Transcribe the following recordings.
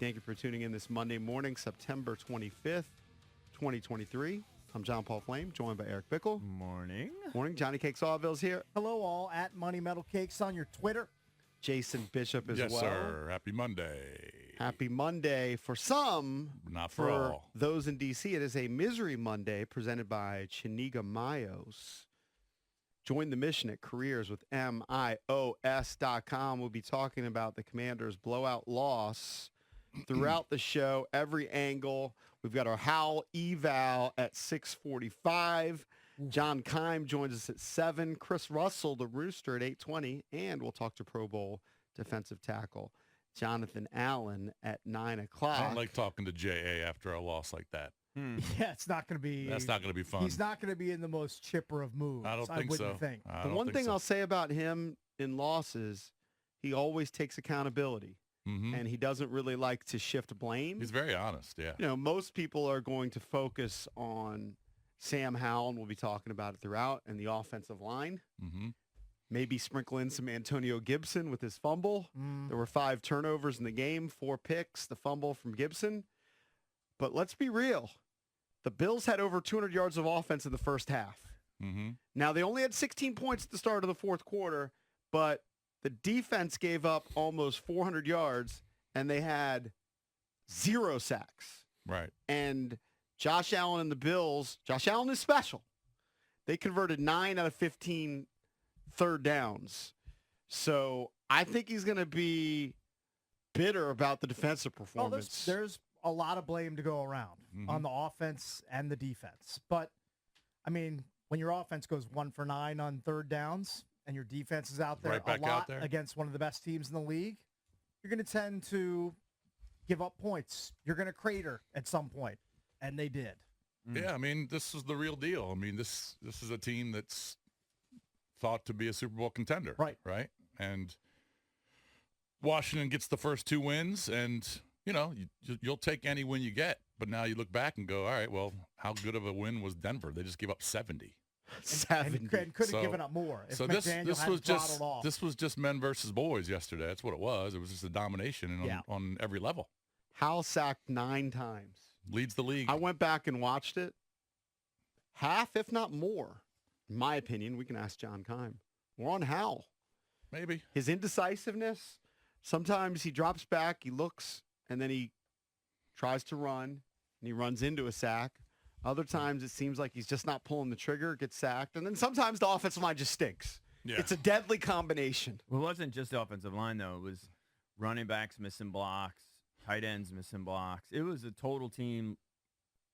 Thank you for tuning in this Monday morning, September 25th, 2023. I'm John Paul Flame, joined by Eric Bickle. Morning. Morning. Johnny Cake Sawville's here. Hello, all, at Money Metal Cakes on your Twitter. Jason Bishop as well. Yes, sir. Happy Monday. Happy Monday for some. Not for all. Those in D.C., it is a Misery Monday presented by Chiniga Mayos. Join the mission at careers with MIOS.com. We'll be talking about the Commanders' blowout loss throughout the show, every angle. We've got our Howl eval at 6:45. John Keim joins us at 7. Chris Russell, the Rooster, at 8:20. And we'll talk to Pro Bowl defensive tackle Jonathan Allen at 9 o'clock. I don't like talking to J.A. after a loss like that. Yeah, it's not going to be. That's not going to be fun. He's not going to be in the most chipper of moods. I don't think so. Think. The one thing I'll say about him in losses, he always takes accountability. Mm-hmm. And he doesn't really like to shift blame. He's very honest, yeah. You know, most people are going to focus on Sam Howell, and we'll be talking about it throughout, and the offensive line. Mm-hmm. Maybe sprinkle in some Antonio Gibson with his fumble. There were 5 turnovers in the game, 4 picks, the fumble from Gibson. But let's be real. The Bills had over 200 yards of offense in the first half. Mm-hmm. Now, they only had 16 points at the start of the fourth quarter, but the defense gave up almost 400 yards, and they had 0 sacks. Right. And Josh Allen and the Bills, Josh Allen is special. They converted 9 out of 15 third downs. So I think he's going to be bitter about the defensive performance. Well, there's a lot of blame to go around on the offense and the defense. But, I mean, when your offense goes 1 for 9 on third downs and your defense is out there Right back a lot out there. against one of the best teams in the league, you're going to tend to give up points. You're going to crater at some point, and they did. Yeah, I mean, this is the real deal. I mean, this is a team that's thought to be a Super Bowl contender. Right? And Washington gets the first 2 wins, and, you know, you'll take any win you get. But now you look back and go, all right, well, how good of a win was Denver? They just gave up 70. 70. And could have given up more. If So McDaniel this hadn't was just throttled off. this was just men versus boys yesterday. That's what it was. It was just a domination on every level. Howell sacked 9 times. Leads the league. I went back and watched it. Half, if not more, in my opinion, we can ask John Keim. We're on Howell. Maybe. His indecisiveness, sometimes he drops back, he looks, and then he tries to run, and he runs into a sack. Other times it seems like he's just not pulling the trigger, gets sacked. And then sometimes the offensive line just stinks. Yeah. It's a deadly combination. Well, it wasn't just the offensive line, though. It was running backs missing blocks, tight ends missing blocks. It was a total team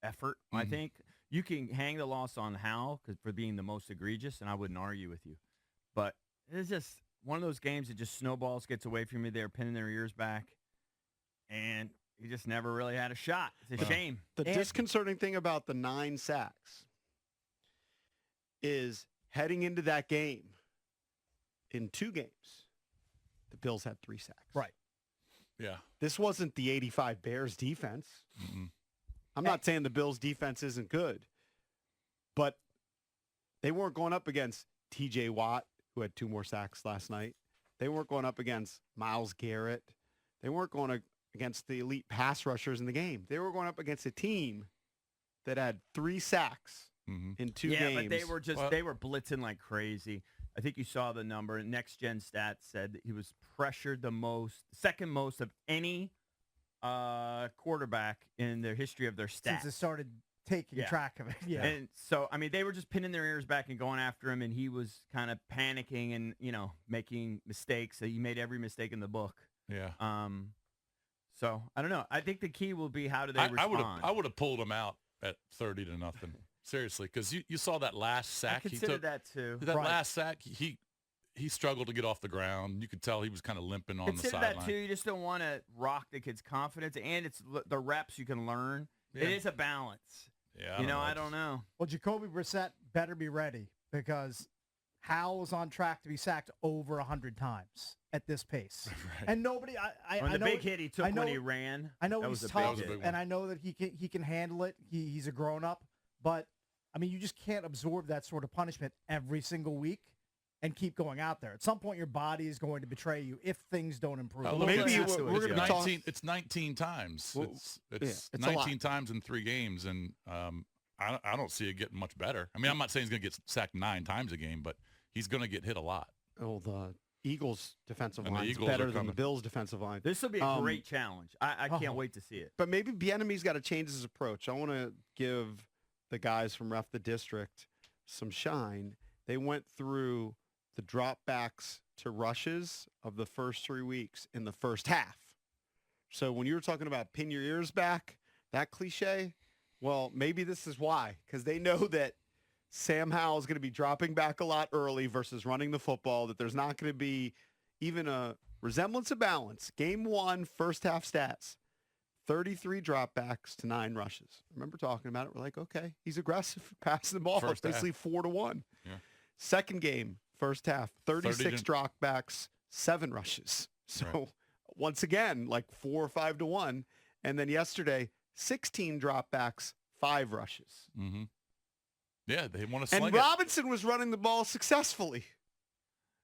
effort, I think. You can hang the loss on Howell for being the most egregious, and I wouldn't argue with you. But it's just one of those games that just snowballs, gets away from you. They're pinning their ears back, and he just never really had a shot. It's a shame. The disconcerting thing about the 9 sacks is heading into that game, in 2 games, the Bills had 3 sacks. Right. Yeah. This wasn't the 85 Bears defense. I'm not saying the Bills defense isn't good, but they weren't going up against T.J. Watt, who had 2 more sacks last night. They weren't going up against Myles Garrett. They weren't going against the elite pass rushers in the game. They were going up against a team that had 3 sacks in 2 games. Yeah, but they were they were blitzing like crazy. I think you saw the number. Next Gen Stats said that he was pressured the most, second most of any quarterback in the history of their stats. Since it started taking track of it. Yeah. And so, I mean, they were just pinning their ears back and going after him, and he was kind of panicking and, you know, making mistakes. He made every mistake in the book. Yeah. So, I don't know. I think the key will be how do they respond. I would have pulled him out at 30-0. Seriously, because you saw that last sack I he consider took. that too. That last sack, he struggled to get off the ground. You could tell he was kind of limping on the Consider sideline. that too. You just don't want to rock the kid's confidence, and it's the reps you can learn. Yeah. It is a balance. Yeah, I don't know. Well, Jacoby Brissett better be ready because Howell's on track to be sacked over 100 times at this pace. Right. And nobody, I The know big hit he took when he ran. I know that he's was a tough, big hit. and I know that he can handle it. He's a grown up, but I mean, you just can't absorb that sort of punishment every single week and keep going out there. At some point, your body is going to betray you if things don't improve. Maybe we're going to talk. It's 19 times. Well, It's it's 19 times in 3 games, and I don't see it getting much better. I mean, I'm not saying he's going to get sacked 9 times a game, but he's going to get hit a lot. Oh, the Eagles' defensive And the line is Eagles better are than the coming. Bills' defensive line. This will be a great challenge. I can't wait to see it. But maybe Bieniemy's got to change his approach. I want to give the guys from Ref the District some shine. They went through the dropbacks to rushes of the first 3 weeks in the first half. So when you were talking about pin your ears back, that cliche, well, maybe this is why, because they know that Sam Howell is going to be dropping back a lot early versus running the football, that there's not going to be even a resemblance of balance. Game 1, first half stats, 33 dropbacks to 9 rushes. I remember talking about it. We're like, okay, he's aggressive, passing the ball, First basically 4-1. Yeah. Second game, first half, 36 dropbacks, 7 rushes. So Right. once again, like 4 or 5-1. And then yesterday, 16 dropbacks, 5 rushes. Mm-hmm. Yeah, they want to sling And it. Robinson was running the ball successfully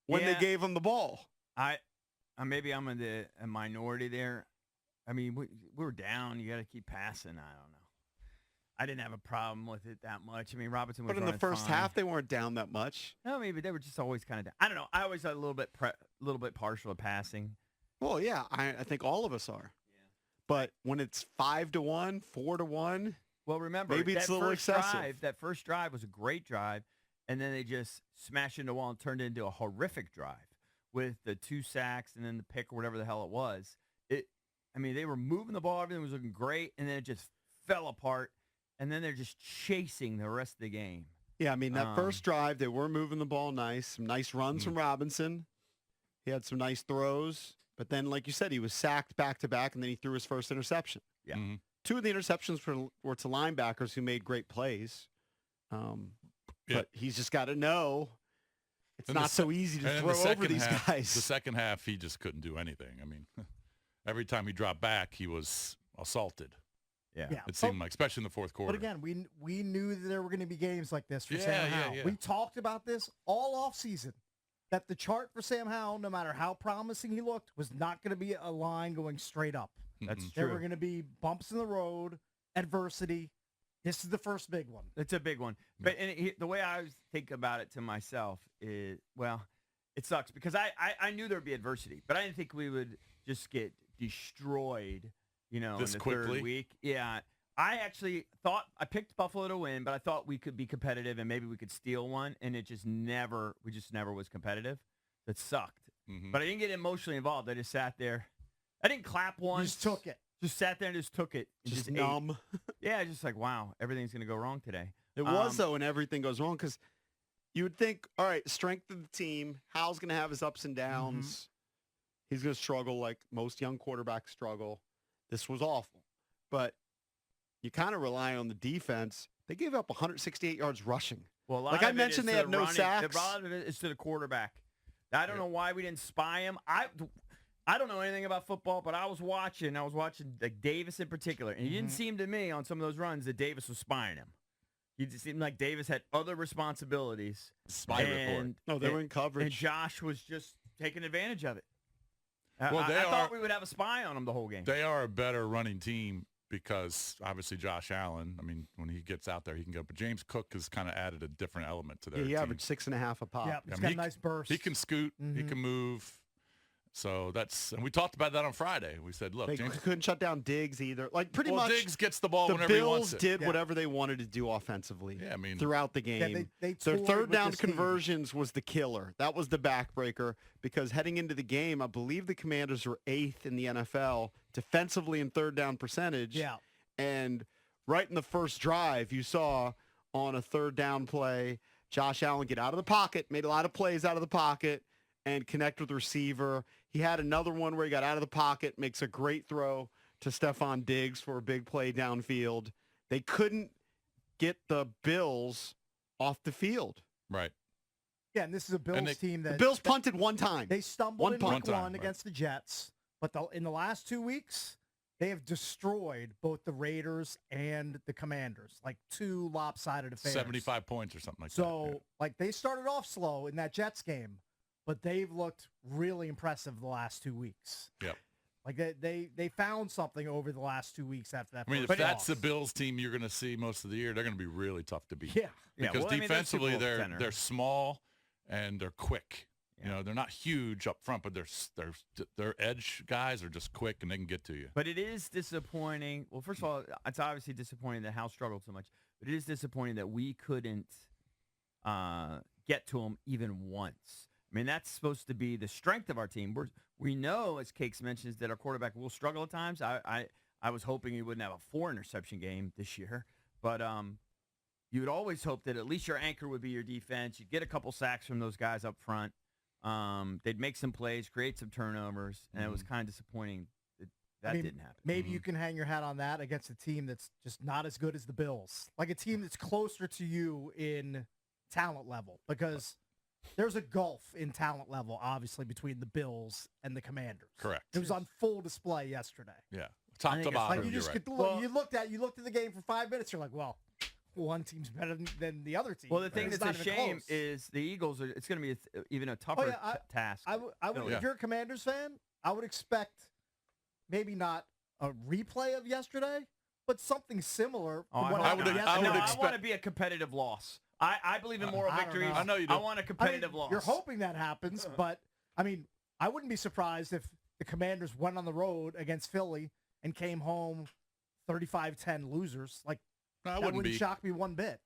when they Yeah. gave him the ball. Maybe I'm in a minority there. I mean, we were down. You got to keep passing. I don't know. I didn't have a problem with it that much. I mean, Robinson was But in the running first fine. half, they weren't down that much. No, maybe they were just always kind of down. I don't know. I always a little bit partial to passing. Well, yeah, I think all of us are. Yeah. But when it's 5-1, 4-1, Well, remember, maybe it's a little excessive. That first drive was a great drive, and then they just smashed into the wall and turned it into a horrific drive with the 2 sacks and then the pick or whatever the hell it was. They were moving the ball. Everything was looking great, and then it just fell apart, and then they're just chasing the rest of the game. Yeah, I mean, that first drive, they were moving the ball nice. Some nice runs from Robinson. He had some nice throws. But then, like you said, he was sacked back-to-back, and then he threw his first interception. Yeah. Mm-hmm. 2 of the interceptions were to linebackers who made great plays. But he's just got to know it's And not so easy to and in throw the over second these half, guys. The second half, he just couldn't do anything. I mean, every time he dropped back, he was assaulted. Yeah. It seemed like, especially in the fourth quarter. But again, we knew that there were going to be games like this for Yeah, Sam yeah, Howell. yeah. We talked about this all offseason, that the chart for Sam Howell, no matter how promising he looked, was not going to be a line going straight up. That's There true. were going to be bumps in the road, adversity. This is the first big one. It's a big one. But the way I think about it to myself is, well, it sucks because I knew there would be adversity, but I didn't think we would just get destroyed, in This the quickly? third week. Yeah. I actually thought I picked Buffalo to win, but I thought we could be competitive and maybe we could steal one, and we just never was competitive. It sucked. Mm-hmm. But I didn't get emotionally involved. I just sat there. I didn't clap once. Just took it. Just sat there and just took it. And just ate. numb. Yeah, just like, wow, everything's going to go wrong today. It was, though, and everything goes wrong because you would think, all right, strength of the team, Hal's going to have his ups and downs. He's going to struggle like most young quarterbacks struggle. This was awful. But you kind of rely on the defense. They gave up 168 yards rushing. Well, a lot like of I it mentioned, is they to have the no running. sacks. A lot of it is to the quarterback. I don't know why we didn't spy him. I don't know anything about football, but I was watching like Davis in particular, and it didn't seem to me on some of those runs that Davis was spying him. It just seemed like Davis had other responsibilities. Spy report. No, they were in coverage. And Josh was just taking advantage of it. Well, I thought we would have a spy on him the whole game. They are a better running team because obviously Josh Allen, I mean, when he gets out there, he can go. But James Cook has kind of added a different element to their He team. averaged 6.5 a pop. Yeah, he's I mean, got a nice burst. He can scoot. He can move. So and we talked about that on Friday. We said, look, They James, couldn't shut down Diggs either. Like pretty much, Diggs gets the ball the whenever he Bills wants it. did whatever they wanted to do offensively. Yeah, I mean, throughout the game, they their toyed third with down this team. conversions was the killer. That was the backbreaker because heading into the game, I believe the Commanders were 8th in the NFL defensively in third down percentage. Yeah. And right in the first drive, you saw on a third down play, Josh Allen get out of the pocket, made a lot of plays out of the pocket, and connect with the receiver. He had another one where he got out of the pocket, makes a great throw to Stephon Diggs for a big play downfield. They couldn't get the Bills off the field. right. Yeah, and this is a Bills team that The Bills punted one time. they stumbled One in punt. week One time, one right. against the Jets, but in the last 2 weeks, they have destroyed both the Raiders and the Commanders, like 2 lopsided affairs. 75 points or something like that. So, like, they started off slow in that Jets game, but they've looked really impressive the last 2 weeks. Yep. Like, they found something over the last 2 weeks after that. I mean, if first that's loss. the Bills team you're going to see most of the year, they're going to be really tough to beat. Yeah. Because well, I mean, defensively, they're Super Bowl they're small and they're quick. Yeah. You know, they're not huge up front, but their edge guys are just quick and they can get to you. But it is disappointing. Well, first of all, it's obviously disappointing that House struggled so much. But it is disappointing that we couldn't get to them even once. I mean, that's supposed to be the strength of our team. We know, as Cakes mentions, that our quarterback will struggle at times. I was hoping he wouldn't have a 4-interception game this year. But you would always hope that at least your anchor would be your defense. You'd get a couple sacks from those guys up front. They'd make some plays, create some turnovers, and it was kind of disappointing that didn't happen. Maybe you can hang your hat on that against a team that's just not as good as the Bills, like a team that's closer to you in talent level, because there's a gulf in talent level, obviously, between the Bills and the Commanders. Correct. It was on full display yesterday. Yeah, top to it's bottom. Like you just right. could look, you looked at the game for 5 minutes. You're like, well, one team's better than the other team. Well, the thing It's that's not a even shame close. is the Eagles even a tougher task. I would, Yeah. if you're a Commanders fan, I would expect maybe not a replay of yesterday, but something similar. Oh, to what I happened would- yesterday. would I expect- want to be a competitive loss. I believe in moral I don't victories. know. I know you do. I want a competitive loss. You're hoping that happens, but I mean, I wouldn't be surprised if the Commanders went on the road against Philly and came home 35-10 losers. Like No, I that wouldn't wouldn't be. shock me one bit.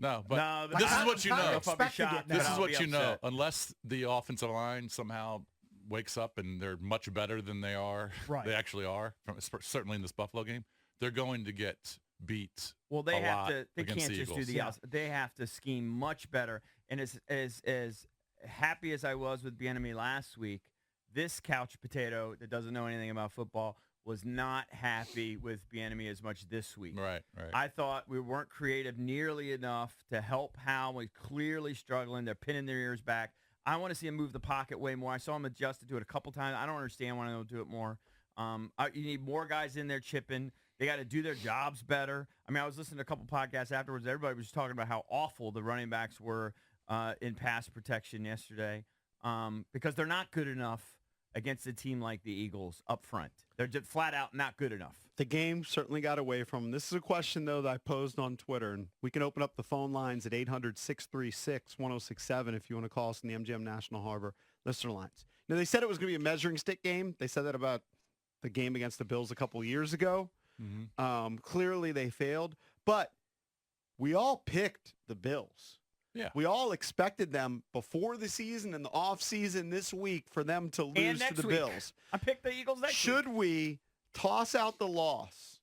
No, but No, but this is I'm what you kinda know. expecting it now. This is I'll what be you know. upset. Unless the offensive line somehow wakes up and they're much better than they are, Right. they actually are, certainly in this Buffalo game, they're going to get beat. Well, they a have lot to. They against can't the just do Eagles. the Yeah. outs. They have to scheme much better. And as happy as I was with Bieniemy last week, this couch potato that doesn't know anything about football was not happy with Bieniemy as much this week. Right, right. I thought we weren't creative nearly enough to help Howell. We're clearly struggling. They're pinning their ears back. I want to see him move the pocket way more. I saw him adjust to it a couple times. I don't understand why they don't do it more. You need more guys in there chipping. They got to do their jobs better. I mean, I was listening to a couple podcasts afterwards. Everybody was talking about how awful the running backs were in pass protection yesterday because they're not good enough against a team like the Eagles up front. They're just flat out not good enough. The game certainly got away from them. This is a question, though, that I posed on Twitter, and we can open up the phone lines at 800-636-1067 if you want to call us in the MGM National Harbor listener lines. Now, they said it was going to be a measuring stick game. They said that about the game against the Bills a couple years ago. Mm-hmm. Clearly, they failed, but we all picked the Bills. Yeah. We all expected them before the season and the off season this week for them to And lose to next the week. Bills. I picked the Eagles next Should week. we toss out the loss?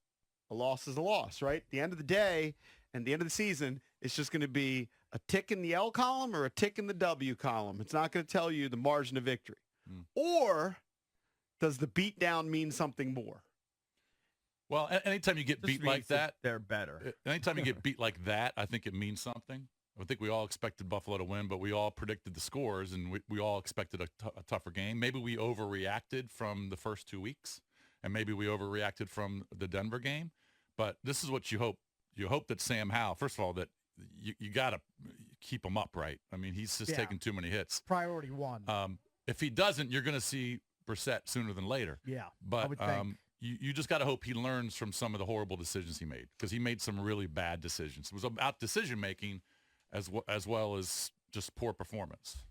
A loss is a loss, right? At the end of the day and the end of the season, it's just going to be a tick in the L column or a tick in the W column. It's not going to tell you the margin of victory. Or does the beatdown mean something more? Well, anytime you get Just beat means like that, they're better. anytime you get beat like that, I think it means something. I think we all expected Buffalo to win, but we all predicted the scores, and we all expected a tougher game. Maybe we overreacted from the first 2 weeks, and maybe we overreacted from the Denver game. But this is what you hope. You hope that Sam Howell, first of all, that you got to keep him upright. I mean, he's just taking too many hits. Priority one. If he doesn't, you're going to see Brissett sooner than later. Yeah, I But would think. you just got to hope he learns from some of the horrible decisions he made, because he made some really bad decisions. It was about decision-making as well as just poor performance.